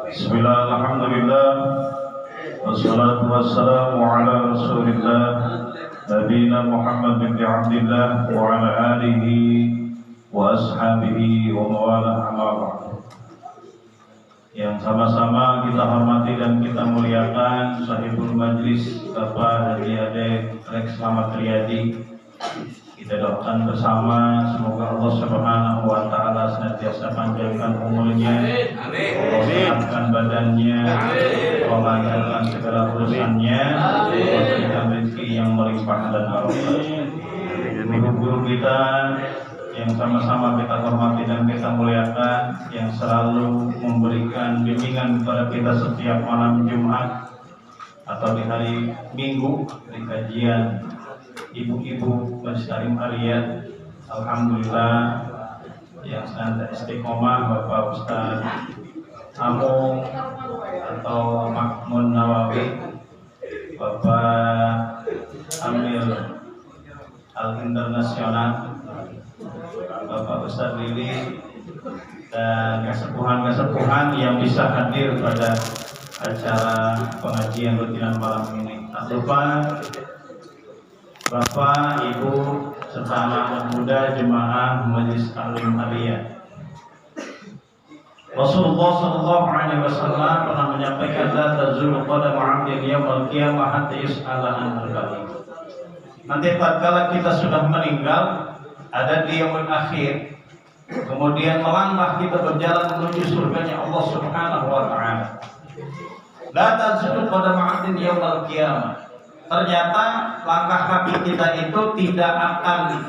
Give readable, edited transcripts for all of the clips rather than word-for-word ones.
Bismillah, alhamdulillah, wassalatu wassalamu ala rasulillah Nabina Muhammad bin Abdillah wa ala alihi wa ashabihi wa mawalah amma ba'd. Yang sama-sama kita hormati dan kita muliakan sahibul majlis Bapak Haji Ade Rex Slamet Riyadi. Kita doakan bersama semoga Allah Subhanahu wa taala senantiasa panjangkan umurnya, Allah sehatkan badannya, Allah lancarkan segala urusannya, Allah berikan rezeki yang melimpah dan barokah. Guru-guru kita yang sama-sama kita hormati dan kita muliakan, yang selalu memberikan bimbingan kepada kita setiap malam Jumat atau di hari Minggu di kajian ibu-ibu Bastarim Ariyat. Alhamdulillah yang senantiasa istiqomah Bapak Ustaz Amung atau Makmun Nawawi, Bapak Amil Al-Internasional, Bapak Ustaz Lili, dan kesepuhan-kesepuhan yang bisa hadir pada acara pengajian rutinan malam ini. Tak lupa Bapak, Ibu, serta anak muda jemaah Majelis Taklim Aliyah. Rasulullah sallallahu alaihi wasallam pernah menyampaikan la tazulu qadam 'abdin yaumil qiyamah hatta yus'ala an arba'in. Nanti tatkala kita sudah meninggal, ada di yaumul akhir, kemudian melangkah kita berjalan menuju surganya Allah Subhanahu wa taala. La tazulu qadam 'abdin yaumil qiyamah. Ternyata langkah kaki kita itu tidak akan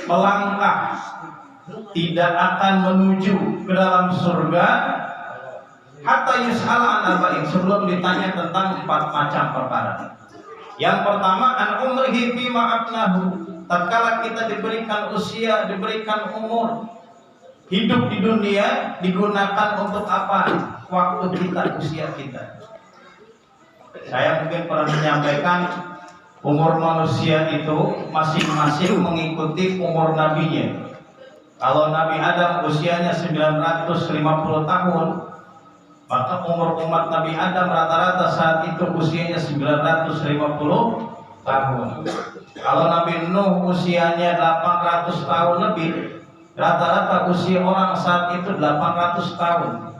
melangkah, tidak akan menuju ke dalam surga hatta yus'ala an arba'in, sebelum ditanya tentang 4 macam perkara. Yang pertama, an umrihi fima afnahu. Tatkala kita diberikan usia, diberikan umur, hidup di dunia digunakan untuk apa? Waktu kita, usia kita. Saya mungkin pernah menyampaikan umur manusia itu masing-masing mengikuti umur nabinya. Kalau Nabi Adam usianya 950 tahun, maka umur umat Nabi Adam rata-rata saat itu usianya 950 tahun. Kalau Nabi Nuh usianya 800 tahun lebih, rata-rata usia orang saat itu 800 tahun.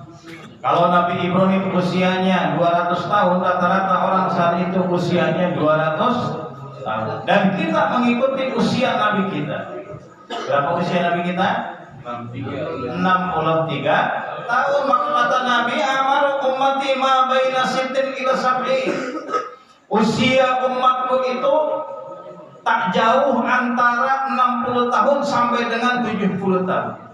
Kalau Nabi Ibrahim usianya 200 tahun, rata-rata orang saat itu usianya 200 tahun. Dan kita mengikuti usia Nabi kita. Berapa usia Nabi kita? 63 tahun. Maka kata Nabi, amaru ummati ma baina sittin ila sab'in. Usia umatku itu tak jauh antara 60 tahun sampai dengan 70 tahun.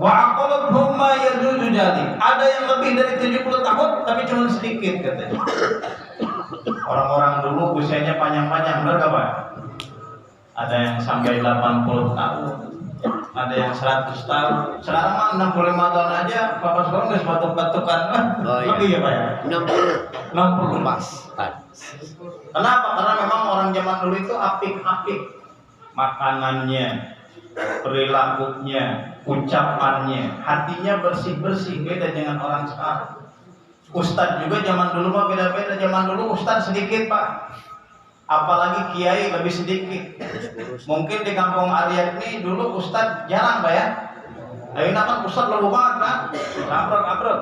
Wa aqalluhum ma yadudu jadi. Ada yang lebih dari 70 tahun tapi cuma sedikit katanya. Orang-orang dulu usianya panjang-panjang, benar enggak Pak? Ada yang sampai 80 tahun, ada yang 100 tahun. Sekarang mah 65 tahun aja Bapak sekarang geus batuk-batukan. Lebih ya Pak ya? 60 pas. Kenapa? Karena memang orang zaman dulu itu apik-apik makanannya, perilakunya, ucapannya, hatinya bersih-bersih, beda dengan orang sekarang. Ustadz juga zaman dulu mah beda-beda. Zaman dulu ustadz sedikit Pak, apalagi kiai lebih sedikit. Mungkin di kampung Ariyat ini dulu ustadz jarang Pak ya. Ayeuna kan ustadz lebih banget Pak, abrek-abrek.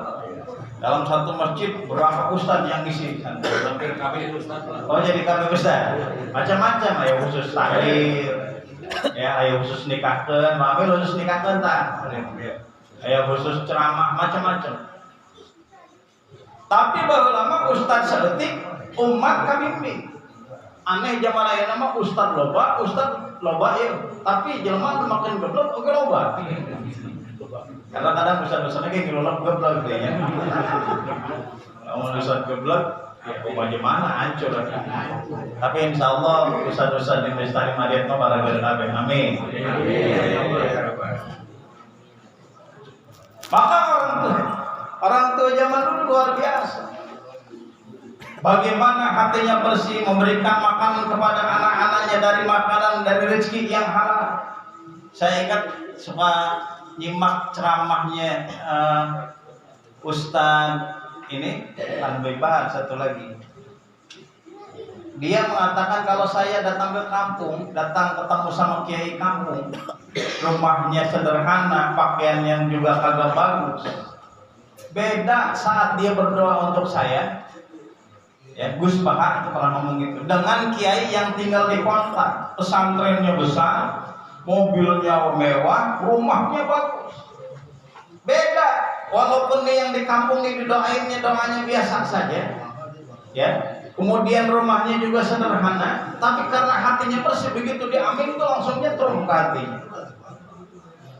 Dalam satu masjid berapa ustadz yang isi? Hampir kami ustadz. Oh jadi kami ustadz, macam-macam ya, khusus taklim, ya ayo khusus nikahkeun, mami khusus nikahkeun tah. Ayo khusus ceramah macam-macam. Tapi baru lama ustaz saeutik umat kami aneh zaman ayeuna mah ustaz loba ya, tapi jelema makin goblok oge loba. Karena kadang ustaz-ustaz ge ngelolok goblok gitu ya. Kalau ustaz goblok ya bagaimana hancur. Tapi insyaallah ustaz-ustaz di Lestari Madinah mah bareng kabeh. Amin. Maka orang tua zaman dulu luar biasa. Bagaimana hatinya bersih, memberikan makanan kepada anak-anaknya dari makanan dari rezeki yang halal. Saya ingat suka nyimak ceramahnya Ustadz ini Habib Bahar satu lagi. Dia mengatakan kalau saya datang ke kampung, datang ketemu sama kiai kampung, rumahnya sederhana, pakaian yang juga kagak bagus. Beda saat dia berdoa untuk saya, ya Gus Bahar itu pernah ngomong gitu, dengan kiai yang tinggal di kota, pesantrennya besar, mobilnya mewah, rumahnya bagus. Beda, walaupun dia yang di kampung ini doainnya doanya biasa saja, ya. Kemudian rumahnya juga sederhana, tapi karena hatinya bersih, begitu diamin itu langsung nyetrum ke hatinya,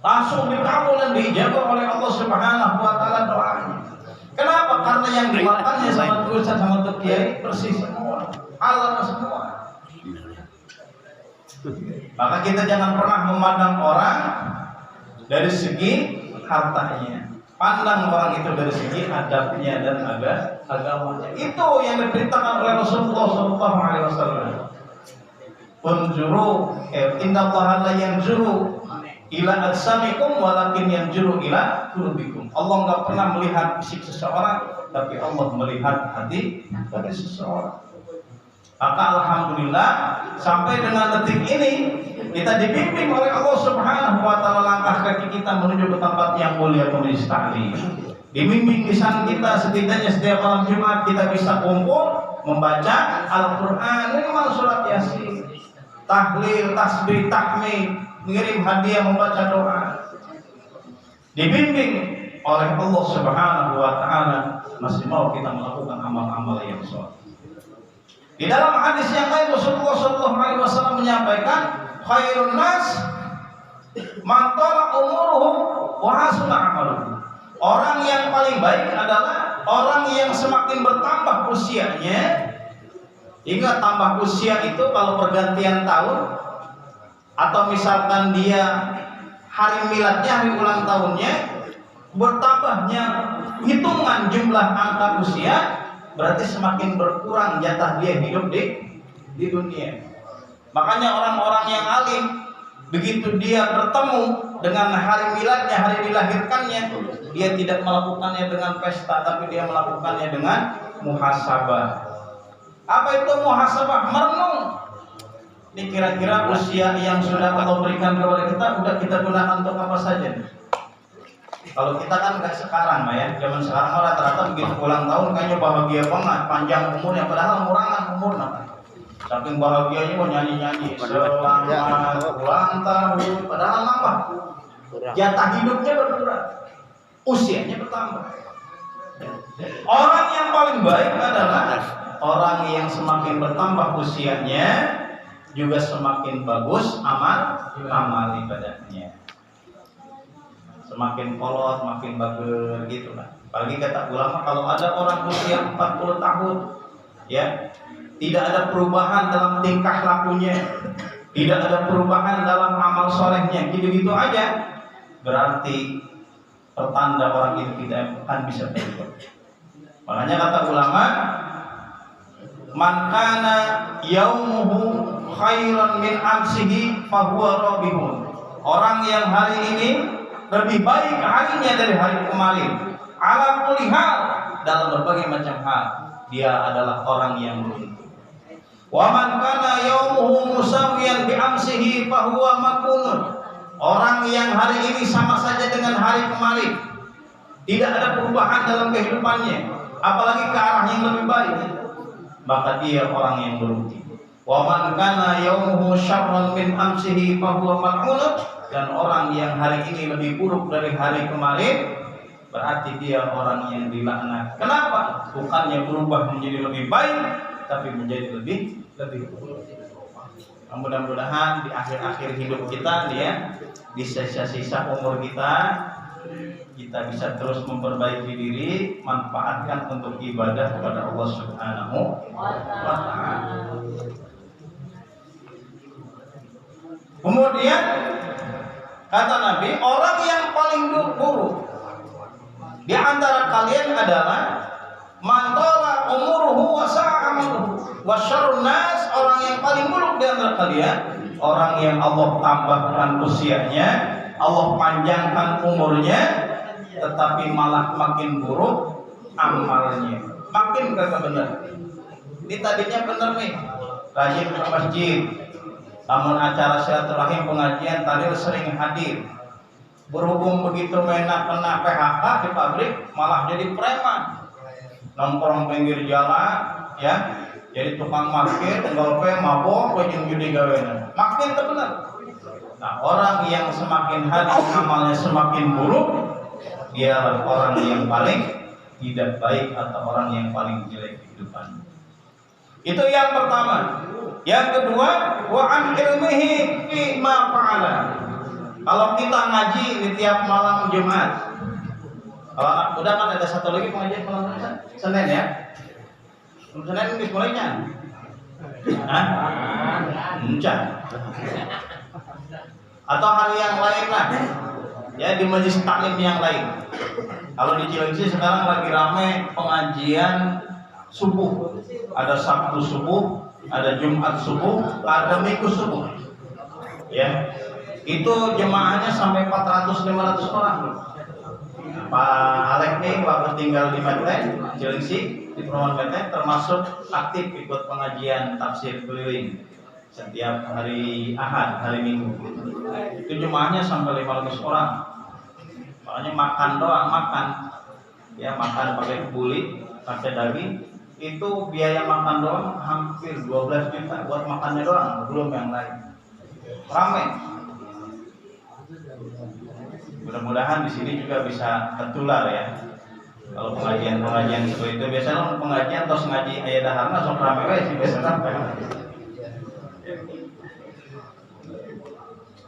langsung dikabul dan diijabah oleh Allah Subhanahu wa taala doanya. Kenapa? Karena yang dimakannya sama Ustaz sama kiai bersih semua, halal semua. Maka kita jangan pernah memandang orang dari segi hartanya. Pandang orang itu dari segi adabnya dan agamanya. Itu yang diperintahkan oleh Rasulullah SAW. Unzuru, innallaha la yanzuru ila ajsamikum walakin yanzuru ila qulubikum. Allah enggak pernah melihat fisik seseorang, tapi Allah melihat hati dari seseorang. Maka alhamdulillah sampai dengan detik ini kita dibimbing oleh Allah Subhanahu wa taala, langkah kaki kita menuju ke tempat yang mulia Majelis Ta'lim. Dibimbing di sana kita setidaknya setiap malam Jumat kita bisa kumpul membaca Al-Qur'an, minimal surat Yasin, tahlil, tasbih, tahmid, mengirim hadiah, membaca doa. Dibimbing oleh Allah Subhanahu wa taala, masih mau kita melakukan amal-amal yang soleh. Di dalam hadis yang lain Rasulullah SAW menyampaikan, khairun nas man tala umuruhu wa hasuna amaluhu. Orang yang paling baik adalah orang yang semakin bertambah usianya. Ingat, tambah usia itu kalau pergantian tahun atau misalkan dia hari miladnya, hari ulang tahunnya, bertambahnya hitungan jumlah angka usia, berarti semakin berkurang jatah dia hidup di dunia. Makanya orang-orang yang alim, begitu dia bertemu dengan hari miladnya, hari dilahirkannya, dia tidak melakukannya dengan pesta, tapi dia melakukannya dengan muhasabah. Apa itu muhasabah? Merenung. Ini kira-kira usia yang sudah Allah berikan kepada kita, udah kita gunakan untuk apa saja? Kalau kita kan nggak sekarang, ya. Zaman sekarang rata-rata begitu ulang tahun kayaknya bahagia banget, panjang umurnya, padahal murangan umurnya. Saking bahagianya mau nyanyi-nyanyi selamat ulang tahun, padahal nambah. Jatah hidupnya berkurang, usianya bertambah. Orang yang paling baik adalah orang yang semakin bertambah usianya juga semakin bagus amal ibadahnya. Semakin kolot, makin bagus gitu lah. Apalagi kata ulama, kalau ada orang usia 40 tahun, ya, tidak ada perubahan dalam tingkah lakunya, tidak ada perubahan dalam amal solehnya, gitu-gitu aja, berarti pertanda orang itu tidak akan bisa berubah. Makanya kata ulama, man kana yaumuhu khairan min amsihi fahuwa rabihun. Orang yang hari ini lebih baik harinya dari hari kemarin, ala kulli hal, dalam berbagai macam hal, dia adalah orang yang beruntung. Wa man kana yaumuhu musawiyan bi amsihi fahuwa makunun. Orang yang hari ini sama saja dengan hari kemarin, tidak ada perubahan dalam kehidupannya, apalagi ke arah yang lebih baik, maka dia orang yang beruntung. Wa man kana yaumuhu syarran min amsihi fahuwa mal'un. Dan orang yang hari ini lebih buruk dari hari kemarin, berarti dia orang yang dilaknat. Kenapa? Bukannya berubah menjadi lebih baik, tapi menjadi lebih buruk. Mudah-mudahan di akhir-akhir hidup kita, ya, di sisa-sisa umur kita bisa terus memperbaiki diri, manfaatkan untuk ibadah kepada Allah Subhanahu wa taala. Kemudian kata Nabi, orang yang paling buruk di antara kalian adalah man tala umuruhu wa sa'a amaluhu wa syarrun nas. Orang yang paling buruk di antara kalian, orang yang Allah tambahkan usianya Allah panjangkan umurnya, tetapi malah makin buruk amalnya, makin kagak bener. Ini tadinya bener nih, rajin ke masjid, namun acara silaturahim pengajian tadi sering hadir. Berhubung begitu kena PHK di pabrik, malah jadi preman, nongkrong pinggir jalan, ya, jadi tukang parkir, ngolpe, mabok, ujung judi gawena, makin terbenar. Nah, orang yang semakin hari amalnya semakin buruk, dialah orang yang paling tidak baik atau orang yang paling jelek kehidupan. Itu yang pertama. Yang kedua, wa an ilmihi fi ma fa'ala. Kalau kita ngaji di tiap malam Jumat, kalau udah kan ada satu lagi pengajian malam Senin ya. Senin mulainya. Hah? Enggak. Atau hari yang lain lah. Ya, di majelis taklim yang lain. Kalau di Cilengsi sekarang lagi ramai pengajian subuh. Ada Sabtu subuh, ada Jumat subuh, ada Minggu subuh. Ya. Itu jemaahnya sampai 400-500 orang. Pak Alek nih waktu tinggal di Medan, Cilengsi, di Perumahan Medan, termasuk aktif ikut pengajian tafsir keliling setiap hari Ahad, hari Minggu. Itu jemaahnya sampai 500 orang. Makanya makan doang, ya makan pakai kebuli, pakai daging. Itu biaya makan doang hampir 12 juta buat makannya doang, belum yang lain. Ramai. Mudah-mudahan di sini juga bisa tertular ya. Kalau pengajian seperti itu biasanya pengajian terus ngaji ayat daharna sok rame wae sih biasanya.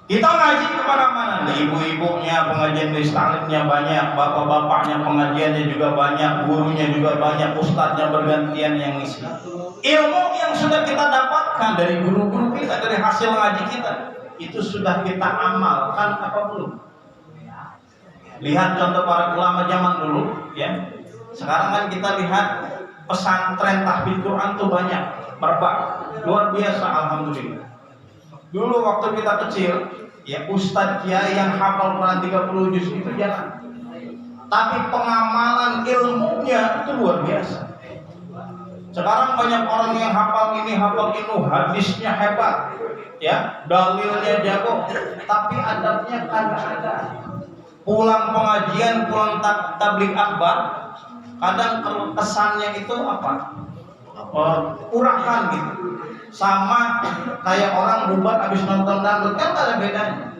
Kita ngaji kemana-mana, ibu-ibunya pengajian taklimnya banyak, bapak-bapaknya pengajiannya juga banyak, gurunya juga banyak, ustadznya bergantian yang ngisi. Ilmu yang sudah kita dapatkan dari guru-guru kita, dari hasil ngaji kita, itu sudah kita amalkan apa belum? Lihat contoh para ulama zaman dulu, ya. Sekarang kan kita lihat pesantren tahfidz Quran tuh banyak, merebak, luar biasa, alhamdulillah. Dulu waktu kita kecil, ya ustadz kiai yang hafal Quran 30 juz itu jangan. Tapi pengamalan ilmunya itu luar biasa. Sekarang banyak orang yang hafal ini, hafal itu, hadisnya hebat, ya, dalilnya jago, tapi adabnya kagak ada. Pulang pengajian, pulang tabligh akbar, kadang kesannya itu apa? Urakan gitu. Sama kayak orang bubar habis nonton dangdut, kan ada bedanya.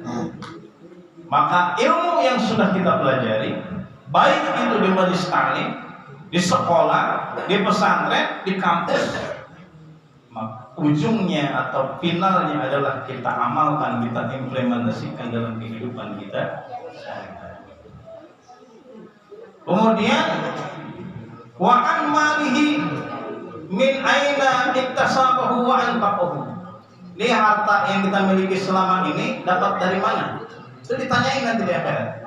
Maka ilmu yang sudah kita pelajari, baik itu di majelis taklim, di sekolah, di pesantren, di kampus, ujungnya atau finalnya adalah kita amalkan, kita implementasikan dalam kehidupan kita. Kemudian wa an malihi min aina iktasabahu wa anfaqahu. Ini harta yang kita miliki selama ini dapat dari mana? Itu ditanyain nanti di akhirat.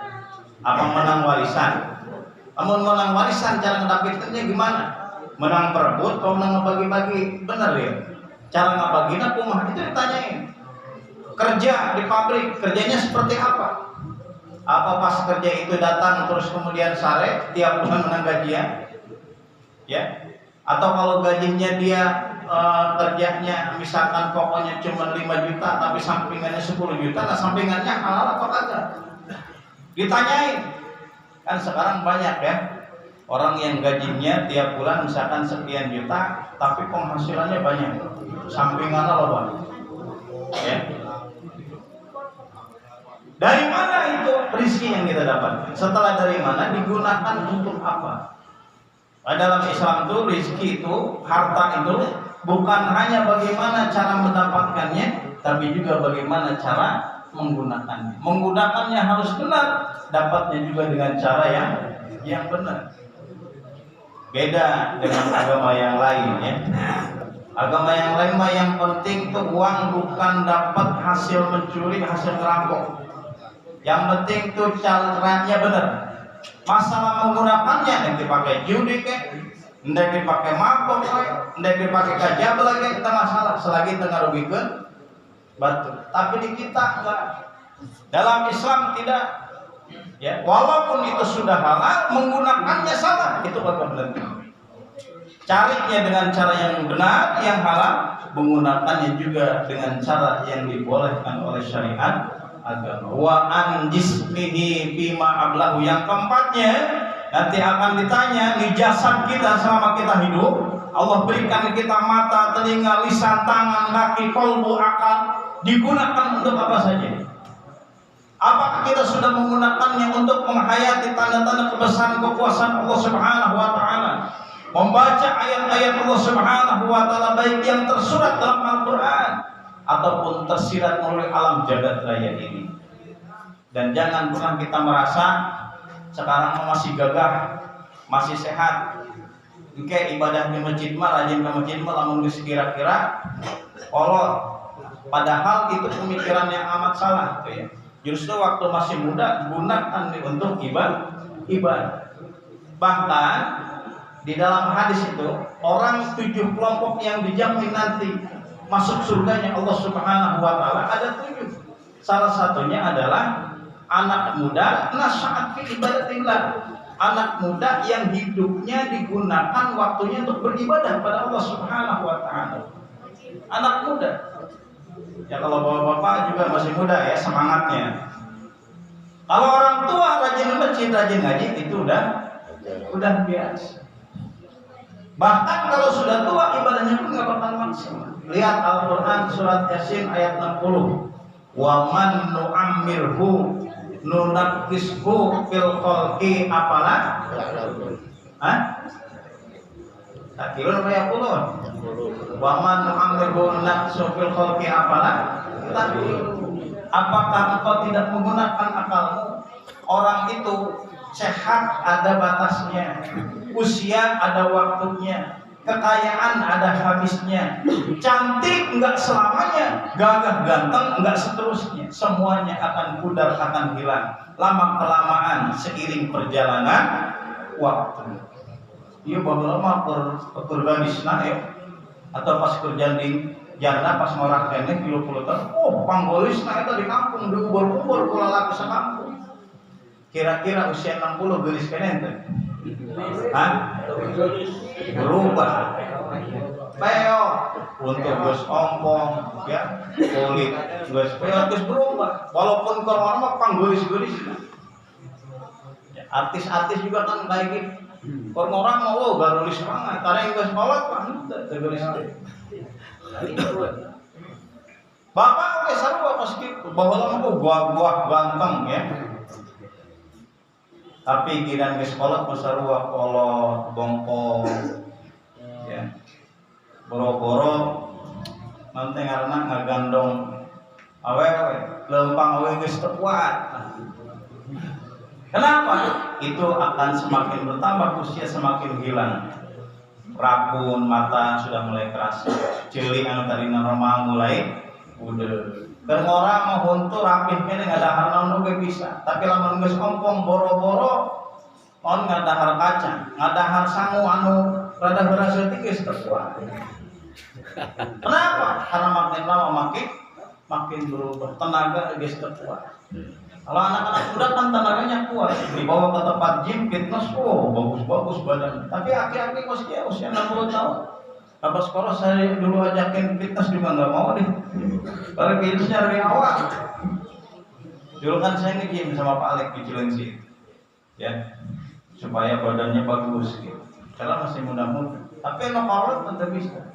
Apa menang warisan? Amun menang warisan cara ngedapatkannya gimana? Menang perebut atau menang ngebagi-bagi? Bener ya? Cara ngebaginya kumaha itu ditanyain. Kerja di pabrik, kerjanya seperti apa? Apa pas kerja itu datang terus kemudian sare tiap bulan menang gajian? Ya? Atau kalau gajinya dia kerjanya misalkan pokoknya cuma 5 juta tapi sampingannya 10 juta, nah sampingannya halal apa kagak? Ditanyain. Kan sekarang banyak ya orang yang gajinya tiap bulan misalkan sekian juta tapi penghasilannya banyak, sampingannya loba. Ya. Dari mana itu rezeki yang kita dapat? Setelah dari mana digunakan untuk apa? Dalam Islam itu rezeki itu, harta itu bukan hanya bagaimana cara mendapatkannya, tapi juga bagaimana cara menggunakannya. Menggunakannya harus benar, dapatnya juga dengan cara yang benar. Beda dengan agama yang lain ya. Agama yang lain mah yang penting tuh uang bukan dapat hasil mencuri, hasil merampok. Yang penting tuh caranya benar. Masalah menggunakannya, yang dipakai judi ndak dipakai mabok, ndak dipakai kajab lagi kita masalah selagi tengah rugikan batu. Tapi di kita enggak, Dalam Islam tidak, ya, walaupun itu sudah halal, menggunakannya salah, itu bakal berarti. Carinya dengan cara yang benar, yang halal, menggunakannya juga dengan cara yang dibolehkan oleh syariat agama. Wa an jismihi bima ablahu, yang keempatnya nanti akan ditanya di jasad kita selama kita hidup. Allah berikan kita mata, telinga, lisan, tangan, kaki, kolbu, akal, digunakan untuk apa saja? Apakah kita sudah menggunakannya untuk menghayati tanda-tanda kebesaran kekuasaan Allah Subhanahu wa taala? Membaca ayat-ayat Allah Subhanahu wa taala baik yang tersurat dalam Al-Qur'an ataupun tersirat melalui alam jagat raya ini. Dan jangan pernah kita merasa sekarang masih gagah, masih sehat. Oke, ibadah di masjid mah, rajin ke masjid mah, lamun geus kira-kira kolot. Padahal itu pemikiran yang amat salah, gitu ya. Justru waktu masih muda gunakan untuk ibadah. Bahkan di dalam hadis itu, orang 7 kelompok yang dijamin nanti masuk surganya Allah Subhanahu wa taala ada 7. Salah satunya adalah anak muda nasya'at fi ibadatillah. Anak muda yang hidupnya digunakan waktunya untuk beribadah pada Allah Subhanahu wa taala. Anak muda. Ya, kalau bapak-bapak juga masih muda ya, semangatnya. Kalau orang tua rajin masjid, rajin ngaji, itu udah biasa. Bahkan kalau sudah tua ibadahnya pun nggak bakal maksimal. Lihat Al-Quran surat Yasin ayat 60. Wa man nu'ammirhu nunakkishu fil khalqi apalah? Hah? Takirun kayak pulun. Wa man nu'ammirhu nunakkishu fil khalqi apalah? Apakah engkau tidak menggunakan akalmu? Orang itu sehat ada batasnya, usia ada waktunya, kekayaan ada habisnya, cantik enggak selamanya, gagah ganteng enggak seterusnya. Semuanya akan pudar, akan hilang. Lama kelamaan seiring perjalanan waktu. Iya bahwa lama berganisna ya, atau pas kerja di janda pas ngorak kene 30 tahun. Oh, panggolisna eta di kampung diubur-ubur kula laku sakampung. Kira-kira usia 60 geulis kene teh. Hah? Berubah. Peo untuk geus ompong ya, kulit geus peo geus berubah. Walaupun korona mah panggolis-golis. Ya, artis-artis juga kan kayak gitu. Orang mau lo garulis banget, karena yang geus kolot kan teu geulis teh. Bapak oke sarua pasti bahwa lama buah ganteng ya. Tapi kiran geus kolot sarua kolot bongkong ya. Boro-boro nanti karena ngagandong awewe lempang awewe geus teu kuat. Kenapa? Itu akan semakin bertambah usia, semakin hilang. Rapun, mata sudah mulai keras, cili anu tadi normal mulai udah. Dan orang mau huntu rapih kene ngadahar naon oge bisa, tapi lamun geus ompong boro-boro on ngadahar kaca, ngadahar sangu anu rada berasa geus terkuat. Kenapa? Karena makin lama makin berubah, tenaga geus terkuat. Kalau anak-anak muda kan tenaganya kuat, dibawa ke tempat gym, fitness, oh bagus-bagus badan. Tapi aki-aki masih usia 60 tahun. Apa sekolah saya dulu ajakin fitness juga nggak mau deh. Kalau fitnessnya dari awal. Dulu kan saya nge-gym sama Pak Alek di Cilengsi, ya, supaya badannya bagus gitu. Kalau masih muda-muda. Tapi kalau tentu bisa.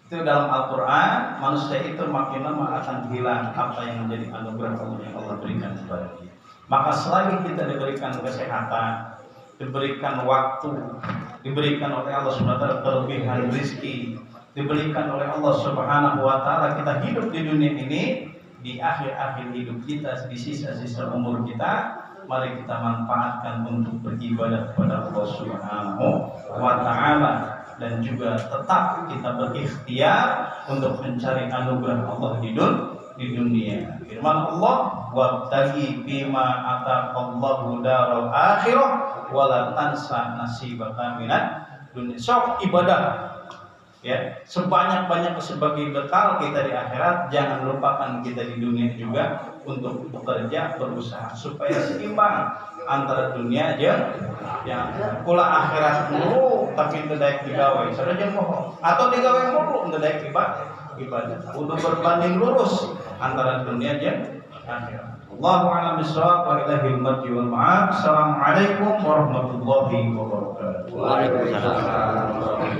Itu dalam Al-Quran, manusia itu makin lama akan hilang apa yang menjadi anugerah Allah yang Allah berikan kepada dia. Maka selagi kita diberikan kesehatan, diberikan waktu, diberikan oleh Allah Subhanahu wa taala kelebihan rezeki, diberikan oleh Allah Subhanahu wa taala kita hidup di dunia ini, di akhir-akhir hidup kita, di sisa-sisa umur kita, mari kita manfaatkan untuk beribadah kepada Allah Subhanahu wa taala. Dan juga tetap kita berikhtiar untuk mencari anugerah Allah di dunia. Firman Allah, wabtaghi bima ataqallahu daral akhirah wala tansa nasibaka minad dunya. Sok ibadah Ya, sebanyak-banyak sebagai bekal kita di akhirat, jangan lupakan kita di dunia juga untuk bekerja, berusaha supaya seimbang antara dunia aja yang pula akhirat mulu tapi tidak digawe saja mohon atau digawe mulu tidak ibadah untuk berbanding lurus antara dunia dan akhirat. Allahu a'lam bishawab wa ilahil marji wal ma'ab. Assalamualaikum warahmatullahi wabarakatuh. Waalaikumsalam.